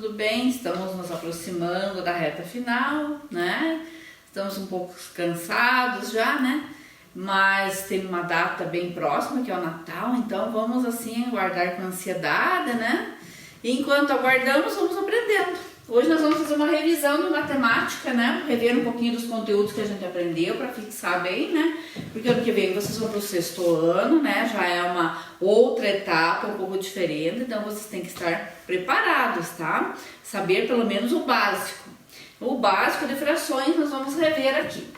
tudo bem? Estamos nos aproximando da reta final, né? Estamos um pouco cansados já, né? Mas tem uma data bem próxima, que é o Natal, então vamos assim aguardar com ansiedade, né? E enquanto aguardamos, vamos aprendendo. Hoje nós vamos fazer uma revisão de matemática, né? Rever um pouquinho dos conteúdos que a gente aprendeu para fixar bem, né? Porque ano que vem vocês vão para o 6º ano, né? Já é uma outra etapa, um pouco diferente, então vocês têm que estar preparados, tá? Saber pelo menos o básico. O básico de frações nós vamos rever aqui.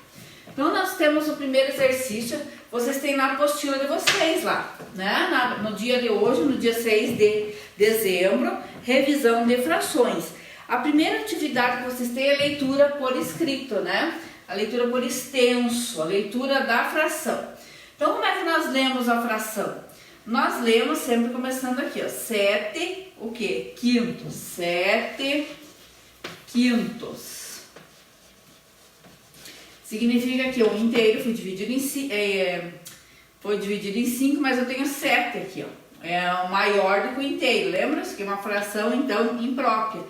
Então nós temos o primeiro exercício, vocês têm na apostila de vocês lá, né? No dia de hoje, no dia 6 de dezembro, revisão de frações. A primeira atividade que vocês têm é a leitura por escrito, né? A leitura por extenso, a leitura da fração. Então, como é que nós lemos a fração? Nós lemos sempre começando aqui, ó, 7, o quê? Quintos, 7 quintos. Significa que o inteiro foi dividido em 5, mas eu tenho 7 aqui, ó. É o maior do que o inteiro, lembra? Isso aqui é uma fração, então, imprópria.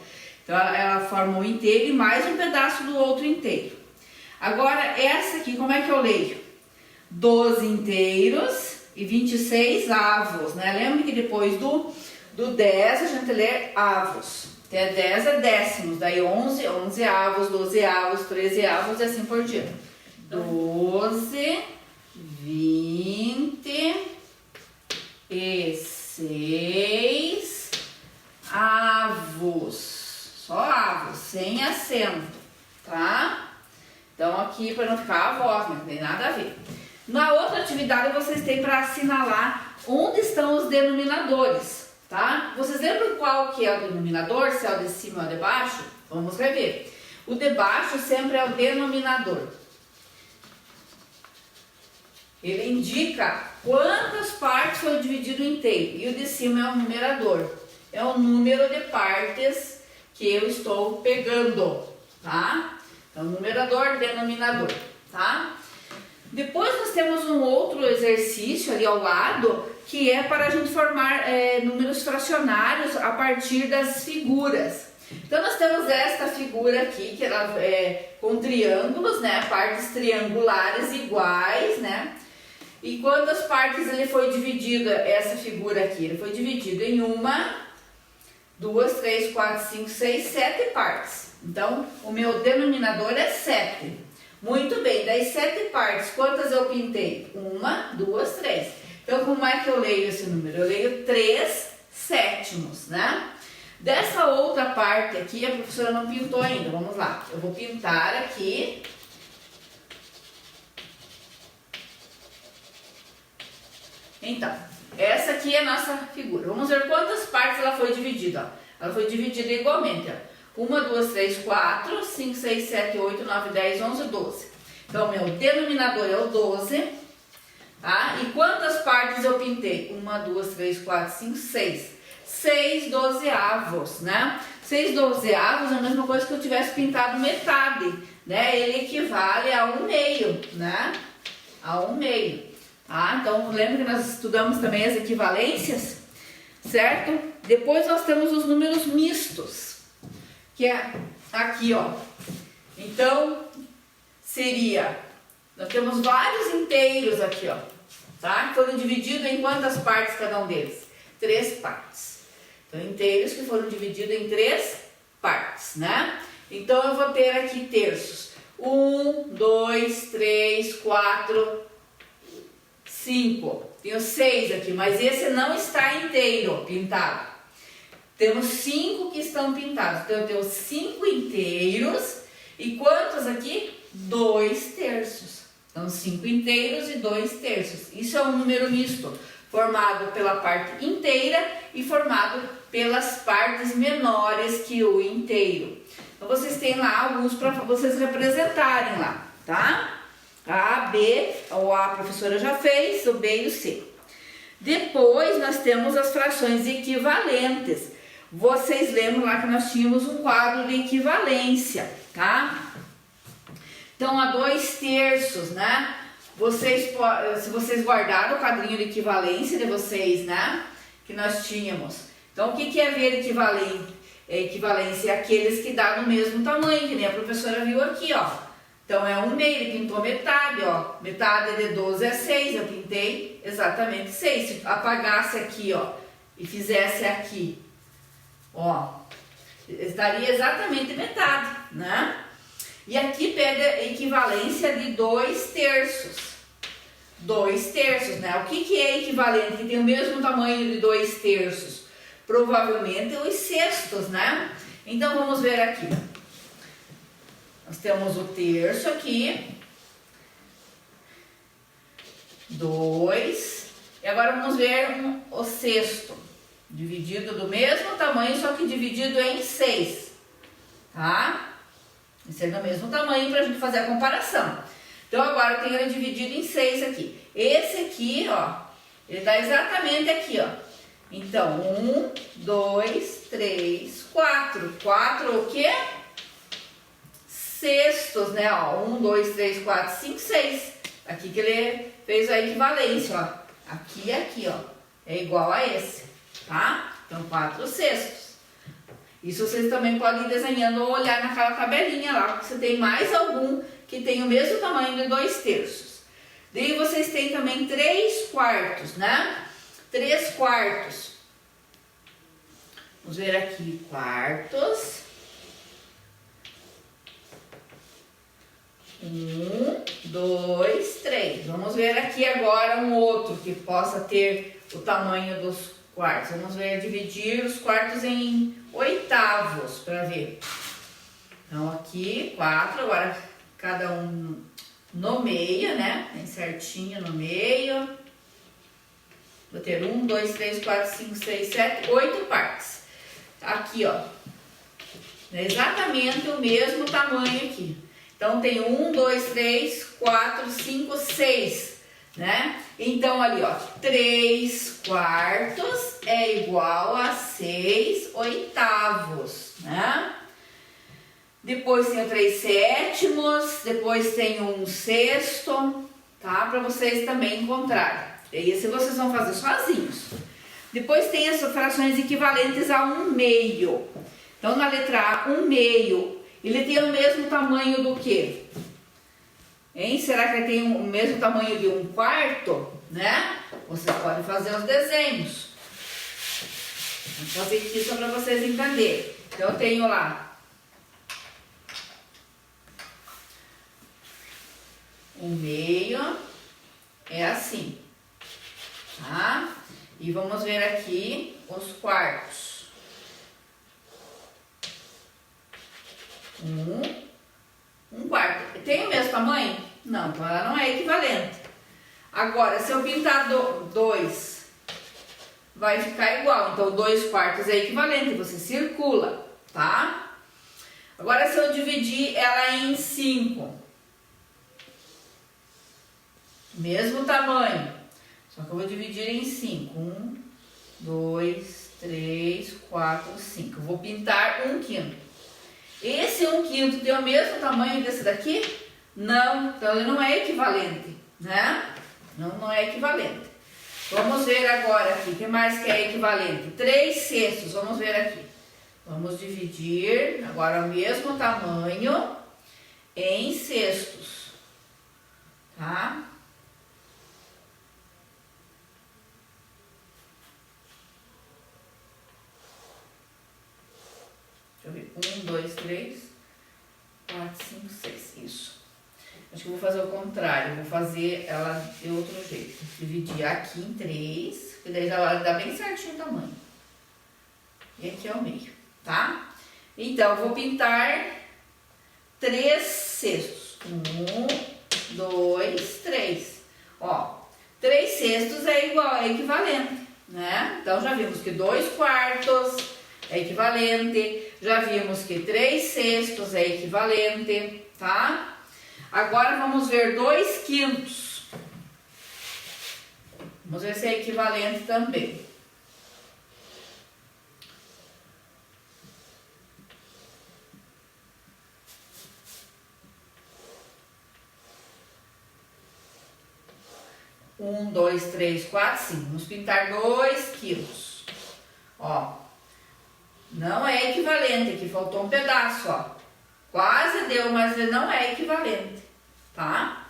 Então, ela forma o inteiro e mais um pedaço do outro inteiro. Agora, essa aqui, como é que eu leio? 12 inteiros e 26 avos, né? Lembra que depois do 10 a gente lê avos. Até 10 é décimos, daí 11 avos, 12 avos, 13 avos e assim por diante. 12, 26 avos. Só avos, sem acento, tá? Então aqui para não ficar a voz, não tem nada a ver. Na outra atividade vocês têm para assinalar onde estão os denominadores, tá? Vocês lembram qual que é o denominador, se é o de cima ou o de baixo? Vamos rever. O de baixo sempre é o denominador. Ele indica quantas partes foi dividido inteiro. E o de cima é o numerador. É o número de partes que eu estou pegando, tá? Então, numerador, denominador, tá? Depois nós temos um outro exercício ali ao lado, que é para a gente formar números fracionários a partir das figuras. Então, nós temos esta figura aqui, que ela é com triângulos, né? Partes triangulares iguais, né? E quantas partes ele foi dividido, essa figura aqui? Ele foi dividido em 1, 2, 3, 4, 5, 6, 7 partes. Então, o meu denominador é 7. Muito bem, das 7 partes, quantas eu pintei? 1, 2, 3. Então, como é que eu leio esse número? Eu leio 3 sétimos, né? Dessa outra parte aqui, a professora não pintou ainda. Vamos lá. Eu vou pintar aqui. Então, essa aqui é a nossa figura. Vamos ver quantas partes ela foi dividida. Ó. Ela foi dividida igualmente. Ó. 1, 2, 3, 4, 5, 6, 7, 8, 9, 10, 11, 12. Então, meu denominador é o 12. Tá? E quantas partes eu pintei? 1, 2, 3, 4, 5, 6. 6 dozeavos, né? 6 dozeavos é a mesma coisa que eu tivesse pintado metade, né? Ele equivale a 1/2, né? A 1/2. Ah, então lembra que nós estudamos também as equivalências, certo? Depois nós temos os números mistos, que é aqui, ó. Então, nós temos vários inteiros aqui, ó, tá? Foram divididos em quantas partes cada um deles? 3 partes. Então, inteiros que foram divididos em 3 partes, né? Então, eu vou ter aqui terços. 1, 2, 3, 4... 5, tenho 6 aqui, mas esse não está inteiro pintado. Temos 5 que estão pintados, então eu tenho 5 inteiros e quantos aqui? 2 terços. Então 5 inteiros e 2 terços. Isso é um número misto, formado pela parte inteira e formado pelas partes menores que o inteiro. Então vocês têm lá alguns para vocês representarem lá, tá? A, B, o A a professora já fez, o B e o C. Depois nós temos as frações equivalentes. Vocês lembram lá que nós tínhamos um quadro de equivalência, tá? Então, a 2 terços, né? Se vocês guardaram o quadrinho de equivalência de vocês, né? Que nós tínhamos. Então, o que é ver equivalente? equivalência àqueles que dá no mesmo tamanho, que nem a professora viu aqui, ó. Então é 1/2, ele pintou metade, ó. Metade de 12 é 6, eu pintei exatamente 6. Se apagasse aqui, ó, e fizesse aqui, ó, daria exatamente metade, né? E aqui pede a equivalência de 2/3. 2/3, né? O que é equivalente, que tem o mesmo tamanho de 2/3? Provavelmente os sextos, né? Então vamos ver aqui. Nós temos o terço aqui. 2. E agora vamos ver o sexto. Dividido do mesmo tamanho, só que dividido em 6. Tá? Isso é do mesmo tamanho para a gente fazer a comparação. Então agora eu tenho ele dividido em 6 aqui. Esse aqui, ó, ele dá exatamente aqui, ó. Então, 1, 2, 3, 4. 4 o quê? Sextos, né? Ó, 1, 2, 3, 4, 5, 6. Aqui que ele fez a equivalência, ó. Aqui e aqui, ó. É igual a esse, tá? Então, 4 sextos. Isso vocês também podem ir desenhando ou olhar naquela tabelinha lá, se tem mais algum que tem o mesmo tamanho de 2/3. Daí vocês têm também 3/4, né? 3/4. Vamos ver aqui, quartos. 1, 2, 3. Vamos ver aqui agora um outro que possa ter o tamanho dos quartos. Vamos ver, dividir os quartos em oitavos para ver. Então aqui 4, agora cada um no meio, né? Bem certinho no meio. Vou ter 1, 2, 3, 4, 5, 6, 7, 8 partes. Aqui, ó. É exatamente o mesmo tamanho aqui. Então tem 1, 2, 3, 4, 5, 6, né? Então ali, ó, 3/4 é igual a 6/8, né? Depois tem o 3/7, depois tem 1/6, tá? Para vocês também encontrarem. E esse vocês vão fazer sozinhos. Depois tem as frações equivalentes a 1/2. Então na letra A, 1/2. Ele tem o mesmo tamanho do que? Hein? Será que ele tem o mesmo tamanho de 1/4? Né? Vocês podem fazer os desenhos. Vou fazer aqui só para vocês entenderem. Então eu tenho lá 1/2 é assim, tá? E vamos ver aqui os quartos. 1/4. Tem o mesmo tamanho? Não, então ela não é equivalente. Agora, se eu pintar 2, vai ficar igual. Então, 2/4 é equivalente, você circula, tá? Agora, se eu dividir ela em 5, mesmo tamanho, só que eu vou dividir em 5. 1, 2, 3, 4, 5. Eu vou pintar 1/5. Esse 1/5 tem o mesmo tamanho desse daqui? Não, então ele não é equivalente, né? Não é equivalente. Vamos ver agora aqui, o que mais que é equivalente? 3/6, vamos ver aqui. Vamos dividir agora o mesmo tamanho em sextos, tá? Deixa eu ver, 1, 2, 3, 4, 5, 6, isso. Acho que eu vou fazer o contrário, vou fazer ela de outro jeito. Dividir aqui em 3, que daí já dá bem certinho o tamanho. E aqui é o meio, tá? Então, eu vou pintar 3/6. 1, 2, 3. Ó, 3/6 é igual, é equivalente, né? Então, já vimos que 2/4 é equivalente. Já vimos que 3/6 é equivalente, tá? Agora vamos ver 2/5. Vamos ver se é equivalente também. Um, 2, 3, 4, 5. Vamos pintar 2 quilos. Ó. Não é equivalente, aqui faltou um pedaço, ó. Quase deu, mas ele não é equivalente, tá?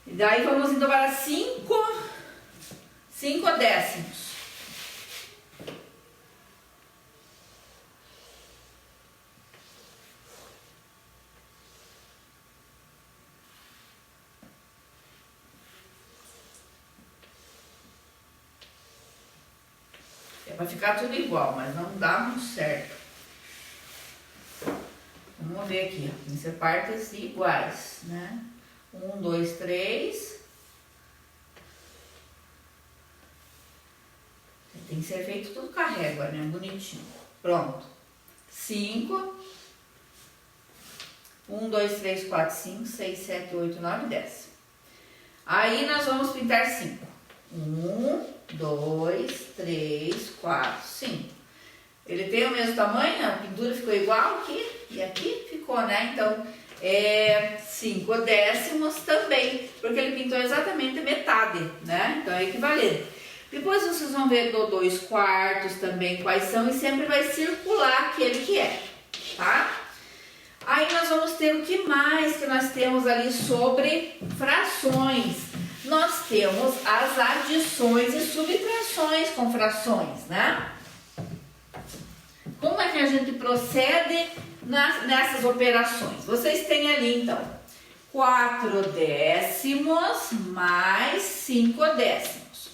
E daí vamos então para 5 décimos. Vai ficar tudo igual, mas não dá muito certo. Vamos ver aqui, ó. Tem que ser partes iguais, né? 1, 2, 3. Tem que ser feito tudo com a régua, né? Bonitinho. Pronto. 5. 1, 2, 3, 4, 5, 6, 7, 8, 9, 10. Aí nós vamos pintar 5. 1, 2, 3, 4, 5. Ele tem o mesmo tamanho, a pintura ficou igual aqui e aqui ficou, né? Então, 5 décimos também, porque ele pintou exatamente metade, né? Então, é equivalente. Depois vocês vão ver do 2 quartos também quais são e sempre vai circular aquele que é, tá? Aí nós vamos ter o que mais que nós temos ali sobre frações. Nós temos as adições e subtrações com frações, né? Como é que a gente procede nessas operações? Vocês têm ali, então, 4 décimos mais 5 décimos.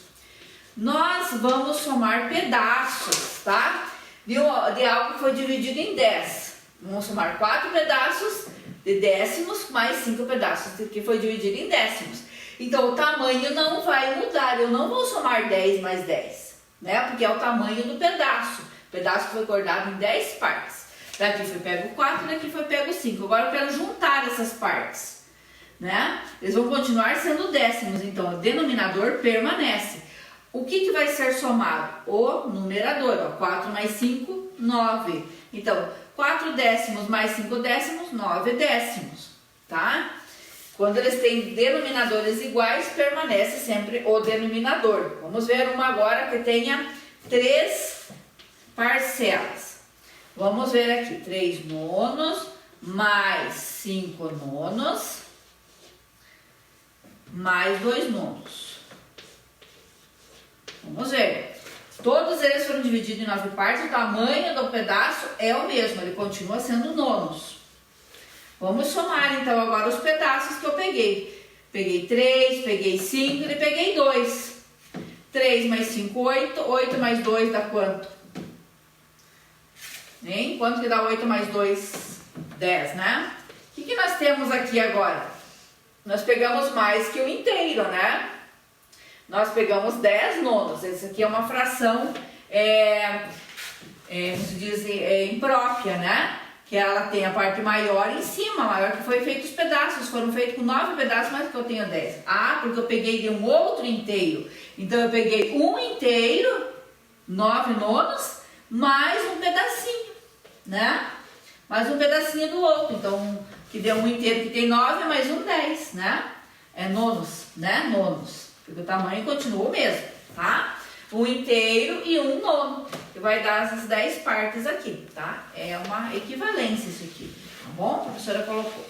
Nós vamos somar pedaços, tá? De algo que foi dividido em 10. Vamos somar 4 pedaços de décimos mais 5 pedaços que foi dividido em décimos. Então, o tamanho não vai mudar. Eu não vou somar 10 mais 10, né? Porque é o tamanho do pedaço. O pedaço foi cortado em 10 partes. Daqui foi pego 4, daqui foi pego 5. Agora eu quero juntar essas partes, né? Eles vão continuar sendo décimos, então o denominador permanece. O que vai ser somado? O numerador, ó, 4 mais 5, 9. Então, 4 décimos mais 5 décimos, 9 décimos, tá? Quando eles têm denominadores iguais, permanece sempre o denominador. Vamos ver uma agora que tenha 3 parcelas. Vamos ver aqui, 3 nonos mais 5 nonos mais 2 nonos. Vamos ver. Todos eles foram divididos em 9 partes, o tamanho do pedaço é o mesmo, ele continua sendo nonos. Vamos somar então agora os pedaços que eu peguei. Peguei 3, peguei 5 e peguei 2. 3 mais 5, 8. 8 mais 2 dá quanto? Hein? Quanto que dá 8 mais 2? 10, né? O que nós temos aqui agora? Nós pegamos mais que o inteiro, né? Nós pegamos 10 nonos. Essa aqui é uma fração, como se diz, imprópria, né? Que ela tem a parte maior em cima, maior que foi feito os pedaços. Foram feitos com 9 pedaços, mas que eu tenho 10. Ah, porque eu peguei de um outro inteiro. Então, eu peguei um inteiro, 9 nonos, mais um pedacinho, né? Mais um pedacinho do outro. Então, que deu um inteiro que tem 9, mais um 10, né? É nonos, né? Nonos. Porque o tamanho continua o mesmo, tá? Um inteiro e um nono, que vai dar essas 10 partes aqui, tá? É uma equivalência isso aqui, tá bom? A professora colocou.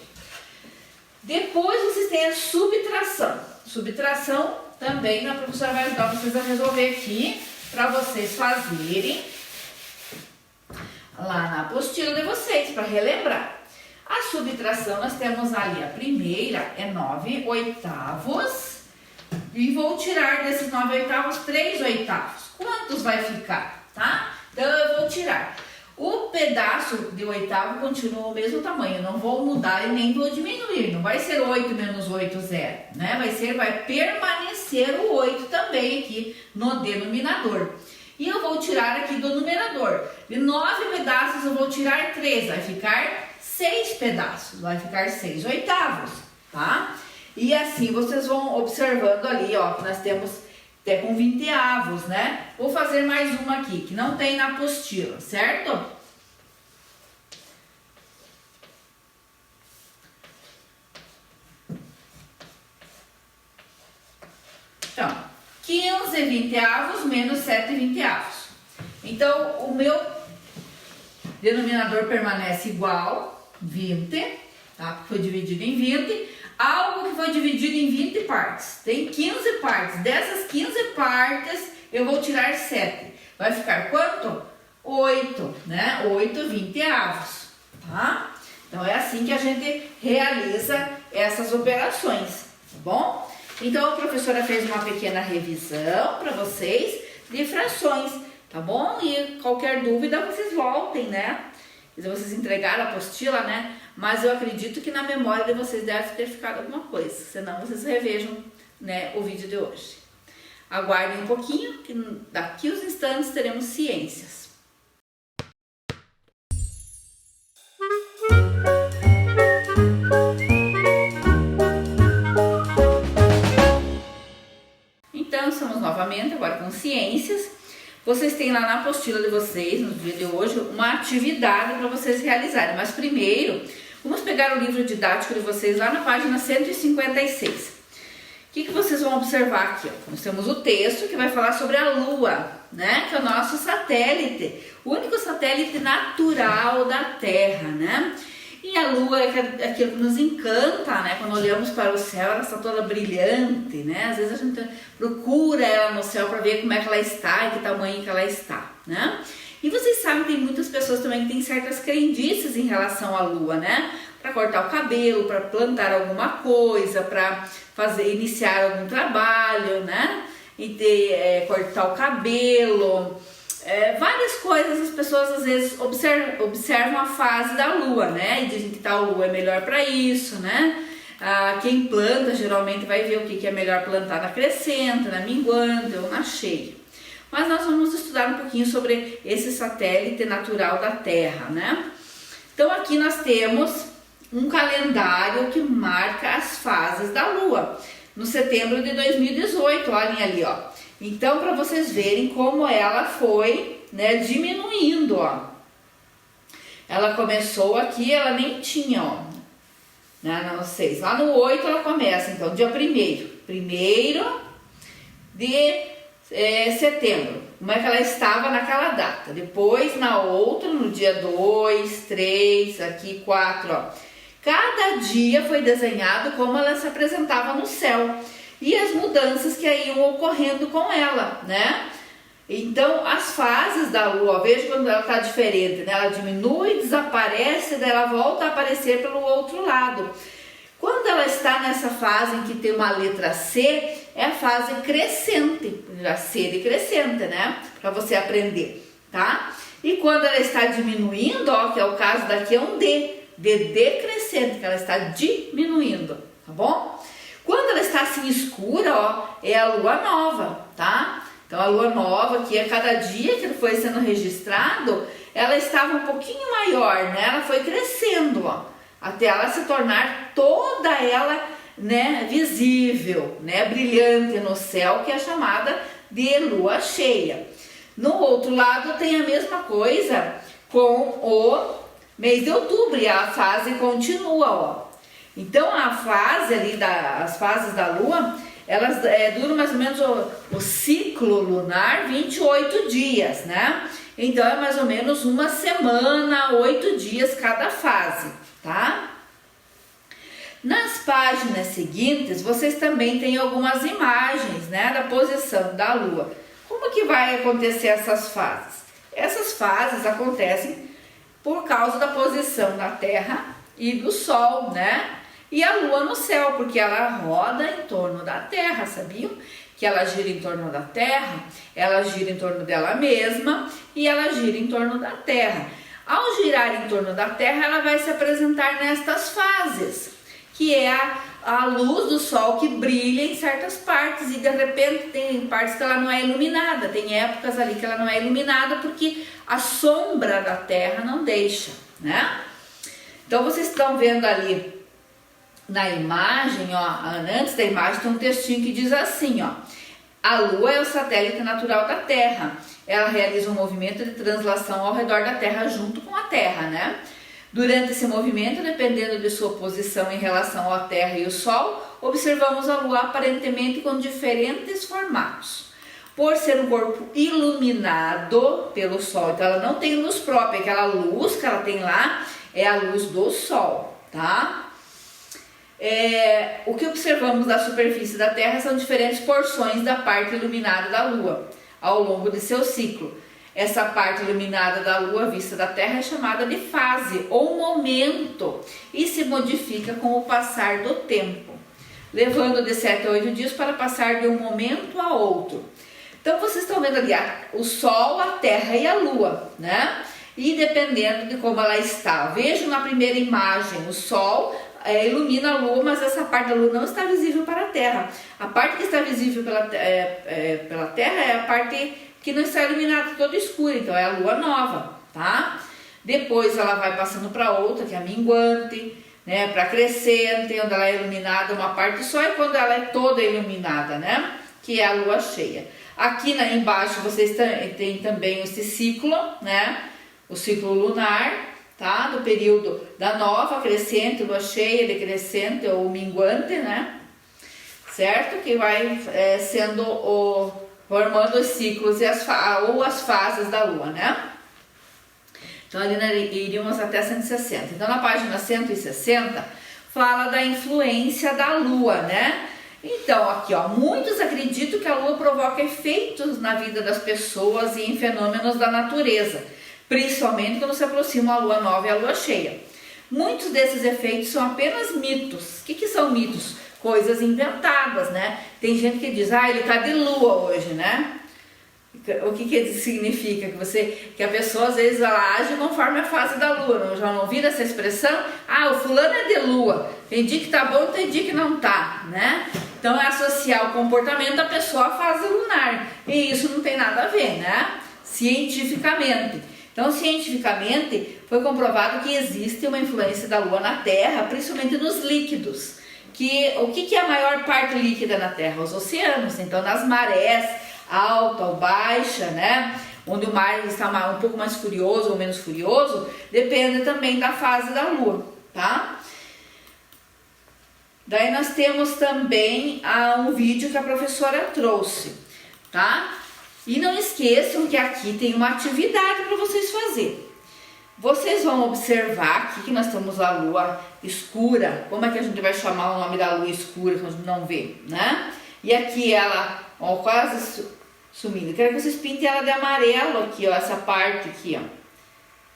Depois vocês têm a subtração. Subtração também a professora vai ajudar vocês a resolver aqui, para vocês fazerem lá na apostila de vocês, para relembrar. A subtração, nós temos ali, a primeira é 9 oitavos. E vou tirar desses 9 oitavos 3 oitavos. Quantos vai ficar, tá? Então, eu vou tirar. O pedaço de oitavo continua o mesmo tamanho. Eu não vou mudar e nem vou diminuir. Não vai ser 8 menos 8, 0, né? Vai permanecer o 8 também aqui no denominador. E eu vou tirar aqui do numerador. De 9 pedaços, eu vou tirar 3. Vai ficar 6 pedaços. Vai ficar 6 oitavos, tá? E assim vocês vão observando ali, ó, que nós temos até com 20avos, né? Vou fazer mais uma aqui, que não tem na apostila, certo? Então, 15 20avos menos 7 20avos. Então, o meu denominador permanece igual, 20, tá? Foi dividido em 20. Algo que foi dividido em 20 partes. Tem 15 partes. Dessas 15 partes, eu vou tirar 7. Vai ficar quanto? 8, né? 8 vinteavos, tá? Então, é assim que a gente realiza essas operações, tá bom? Então, a professora fez uma pequena revisão para vocês de frações, tá bom? E qualquer dúvida, vocês voltem, né? Vocês entregaram a apostila, né? Mas eu acredito que na memória de vocês deve ter ficado alguma coisa. Senão, vocês revejam, né, o vídeo de hoje. Aguardem um pouquinho, que daqui uns instantes teremos ciências. Então, estamos novamente agora com ciências. Vocês têm lá na apostila de vocês, no dia de hoje, uma atividade para vocês realizarem. Mas primeiro, vamos pegar o livro didático de vocês lá na página 156. O que vocês vão observar aqui? Ó? Nós temos o texto que vai falar sobre a Lua, né? Que é o nosso satélite, o único satélite natural da Terra, né? E a Lua é aquilo que nos encanta, né? Quando olhamos para o céu, ela está toda brilhante, né? Às vezes a gente procura ela no céu para ver como é que ela está e que tamanho que ela está, né? E vocês sabem que tem muitas pessoas também que têm certas crendices em relação à Lua, né? Para cortar o cabelo, para plantar alguma coisa, para iniciar algum trabalho, né? E cortar o cabelo... várias coisas. As pessoas às vezes observam a fase da lua, né? E dizem que tal lua é melhor para isso, né? Quem planta geralmente vai ver o que é melhor plantar na crescente, na minguante ou na cheia. Mas nós vamos estudar um pouquinho sobre esse satélite natural da Terra, né? Então aqui nós temos um calendário que marca as fases da lua. No setembro de 2018, olhem ali, ó. Então, para vocês verem como ela foi, né, diminuindo, ó. Ela começou aqui, ela nem tinha, ó, né, não sei, lá no 8 ela começa, então, dia 1º de setembro, como é que ela estava naquela data. Depois, na outra, no dia 2, 3, aqui 4, ó. Cada dia foi desenhado como ela se apresentava no céu. E as mudanças que iam ocorrendo com ela, né? Então, as fases da lua, veja quando ela está diferente, né? Ela diminui, desaparece, daí ela volta a aparecer pelo outro lado. Quando ela está nessa fase em que tem uma letra C, é a fase crescente, a C de crescente, né? Para você aprender, tá? E quando ela está diminuindo, ó, que é o caso daqui, é um D, de decrescente, que ela está diminuindo, tá bom? Quando ela está assim escura, ó, é a lua nova, tá? Então a lua nova, que a cada dia que foi sendo registrado, ela estava um pouquinho maior, né? Ela foi crescendo, ó, até ela se tornar toda ela, né, visível, né, brilhante no céu, que é chamada de lua cheia. No outro lado tem a mesma coisa com o mês de outubro, e a fase continua, ó. Então a fase ali, as fases da lua, elas duram mais ou menos o ciclo lunar 28 dias, né? Então é mais ou menos uma semana, 8 dias cada fase, tá? Nas páginas seguintes, vocês também têm algumas imagens, né, da posição da lua. Como que vai acontecer essas fases? Essas fases acontecem por causa da posição da Terra e do Sol, né? E a Lua no céu, porque ela roda em torno da Terra, sabiam? Que ela gira em torno da Terra, ela gira em torno dela mesma e ela gira em torno da Terra. Ao girar em torno da Terra, ela vai se apresentar nestas fases, que é a luz do Sol que brilha em certas partes e de repente tem partes que ela não é iluminada, tem épocas ali que ela não é iluminada porque a sombra da Terra não deixa, né? Então vocês estão vendo ali na imagem, ó, antes da imagem tem um textinho que diz assim, ó: a Lua é o satélite natural da Terra. Ela realiza um movimento de translação ao redor da Terra junto com a Terra, né? Durante esse movimento, dependendo de sua posição em relação à Terra e o Sol, observamos a Lua aparentemente com diferentes formatos. por ser um corpo iluminado pelo Sol. Então ela não tem luz própria, aquela luz que ela tem lá é a luz do Sol, tá? O que observamos da superfície da Terra são diferentes porções da parte iluminada da Lua ao longo de seu ciclo. Essa parte iluminada da Lua vista da Terra é chamada de fase ou momento e se modifica com o passar do tempo, levando de 7 a 8 dias para passar de um momento a outro. Então vocês estão vendo ali o Sol, a Terra e a Lua, né? E dependendo de como ela está, vejo na primeira imagem o Sol ilumina a Lua, mas essa parte da Lua não está visível para a Terra. A parte que está visível pela Terra é a parte que não está iluminada, toda escura, então é a Lua nova, tá? Depois ela vai passando para outra, que é a minguante, né? Para crescente, onde ela é iluminada uma parte só, e quando ela é toda iluminada, né? Que é a Lua cheia. Aqui embaixo vocês têm também esse ciclo, né? O ciclo lunar, tá? Do período da nova, crescente, lua cheia, decrescente ou minguante, né? Certo? Que vai formando os ciclos ou as fases da lua, né? Então ali iríamos até 160. Então na página 160 fala da influência da lua, né? Então aqui, ó, muitos acreditam que a lua provoca efeitos na vida das pessoas e em fenômenos da natureza, principalmente quando se aproxima a lua nova e a lua cheia. Muitos desses efeitos são apenas mitos. O que são mitos? Coisas inventadas, né? Tem gente que diz, ele tá de lua hoje, né? O que significa? Que a pessoa às vezes ela age conforme a fase da lua. Já não ouviram essa expressão? O fulano é de lua. Tem dia que tá bom, tem dia que não tá, né? Então é associar o comportamento da pessoa à fase lunar. E isso não tem nada a ver, né? Cientificamente. Então, cientificamente, foi comprovado que existe uma influência da Lua na Terra, principalmente nos líquidos. O que é a maior parte líquida na Terra? Os oceanos. Então, nas marés alta ou baixa, né? Onde o mar está um pouco mais furioso ou menos furioso, depende também da fase da Lua, tá? Daí nós temos também um vídeo que a professora trouxe, tá? E não esqueçam que aqui tem uma atividade para vocês fazerem. Vocês vão observar aqui que nós temos a lua escura. Como é que a gente vai chamar o nome da lua escura que a gente não vê, né? E aqui ela, ó, quase sumindo. Quero que vocês pintem ela de amarelo aqui, ó, essa parte aqui, ó.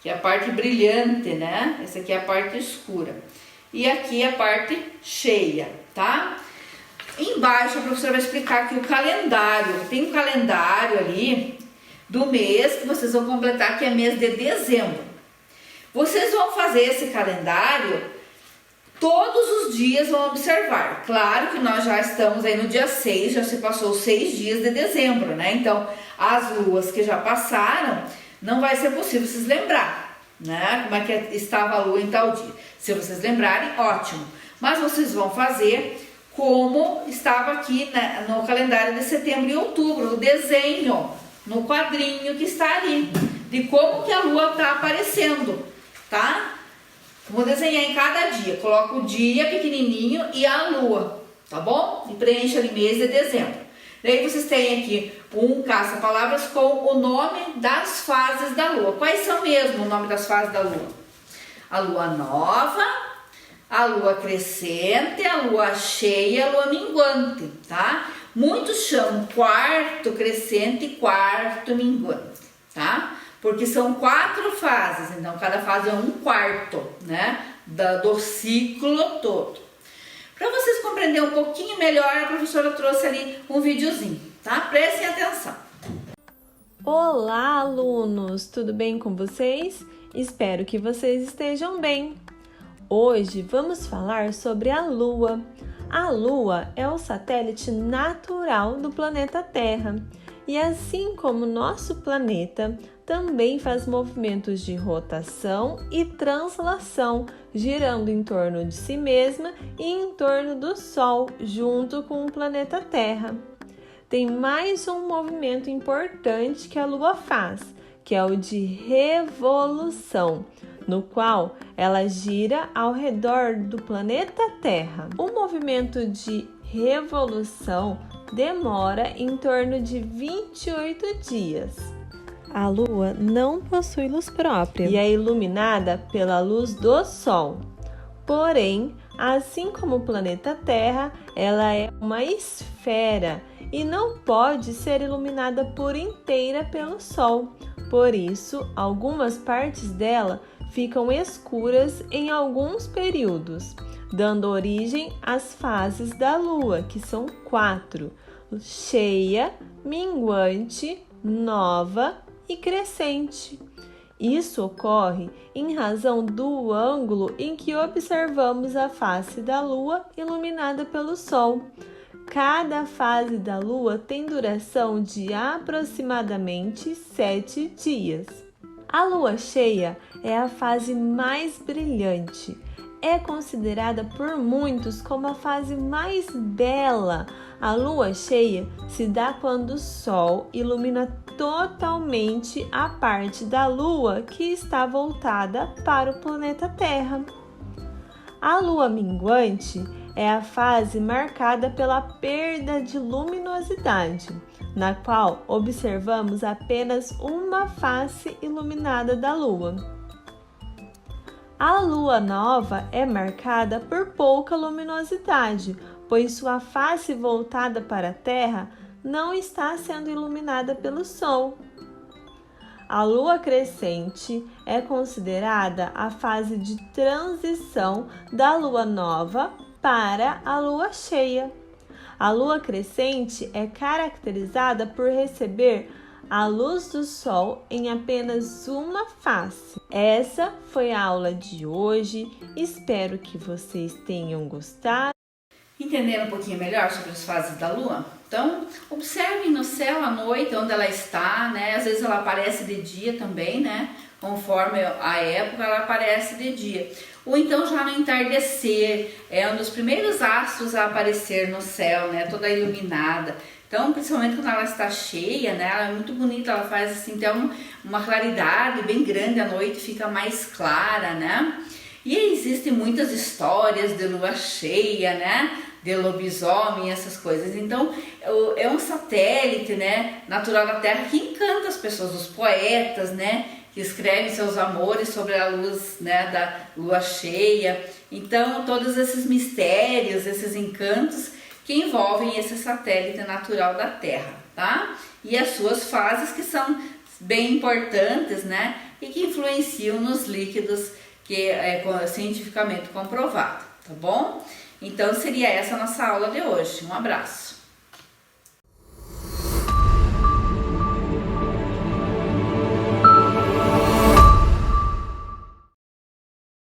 Que é a parte brilhante, né? Essa aqui é a parte escura. E aqui é a parte cheia, tá? Embaixo a professora vai explicar aqui o calendário. Tem um calendário ali do mês que vocês vão completar, que é mês de dezembro. Vocês vão fazer esse calendário todos os dias, vão observar. Claro que nós já estamos aí no dia 6, já se passou os 6 dias de dezembro, né? Então, as luas que já passaram, não vai ser possível vocês lembrar, né? Como é que estava a lua em tal dia. Se vocês lembrarem, ótimo. Mas vocês vão fazer como estava aqui, né, no calendário de setembro e outubro, o desenho no quadrinho que está ali, de como que a lua está aparecendo, tá? Vou desenhar em cada dia, coloco o dia pequenininho e a lua, tá bom? E preencha ali mês de dezembro. Daí vocês têm aqui um caça-palavras com o nome das fases da lua. Quais são mesmo o nome das fases da lua? A lua nova, a lua crescente, a lua cheia e a lua minguante, tá? Muitos chamam quarto crescente e quarto minguante, tá? Porque são 4 fases, então cada fase é um quarto, né? Do ciclo todo. Para vocês compreenderem um pouquinho melhor, a professora trouxe ali um videozinho, tá? Prestem atenção. Olá, alunos! Tudo bem com vocês? Espero que vocês estejam bem. Hoje vamos falar sobre a Lua. A Lua é o satélite natural do planeta Terra e, assim como nosso planeta, também faz movimentos de rotação e translação, girando em torno de si mesma e em torno do Sol, junto com o planeta Terra. Tem mais um movimento importante que a Lua faz, que é o de revolução, no qual ela gira ao redor do planeta Terra. O movimento de revolução demora em torno de 28 dias. A Lua não possui luz própria e é iluminada pela luz do Sol. Porém, assim como o planeta Terra, ela é uma esfera e não pode ser iluminada por inteira pelo Sol. Por isso, algumas partes dela ficam escuras em alguns períodos, dando origem às fases da Lua, que são 4: cheia, minguante, nova e crescente. Isso ocorre em razão do ângulo em que observamos a face da Lua iluminada pelo Sol. Cada fase da Lua tem duração de aproximadamente 7 dias. A Lua cheia é a fase mais brilhante. É considerada por muitos como a fase mais bela. A lua cheia se dá quando o Sol ilumina totalmente a parte da Lua que está voltada para o planeta Terra. A lua minguante é a fase marcada pela perda de luminosidade, na qual observamos apenas uma face iluminada da Lua. A lua nova é marcada por pouca luminosidade, pois sua face voltada para a Terra não está sendo iluminada pelo Sol. A lua crescente é considerada a fase de transição da lua nova para a lua cheia. A lua crescente é caracterizada por receber a luz do Sol em apenas uma face. Essa foi a aula de hoje. Espero que vocês tenham gostado. Entenderam um pouquinho melhor sobre as fases da Lua? Então, observem no céu à noite onde ela está, né? Às vezes ela aparece de dia também, né? Conforme a época, ela aparece de dia. Ou então já no entardecer, é um dos primeiros astros a aparecer no céu, né? Toda iluminada. Então, principalmente quando ela está cheia, né? Ela é muito bonita, ela faz assim, tem uma claridade bem grande à noite, fica mais clara, né? E existem muitas histórias de lua cheia, né? De lobisomem, essas coisas. Então, é um satélite, né? Natural da Terra que encanta as pessoas, os poetas, né? Que escrevem seus amores sobre a luz, né? Da lua cheia. Então, todos esses mistérios, esses encantos que envolvem esse satélite natural da Terra, tá? E as suas fases que são bem importantes, né? E que influenciam nos líquidos, que é cientificamente comprovado, tá bom? Então seria essa a nossa aula de hoje. Um abraço!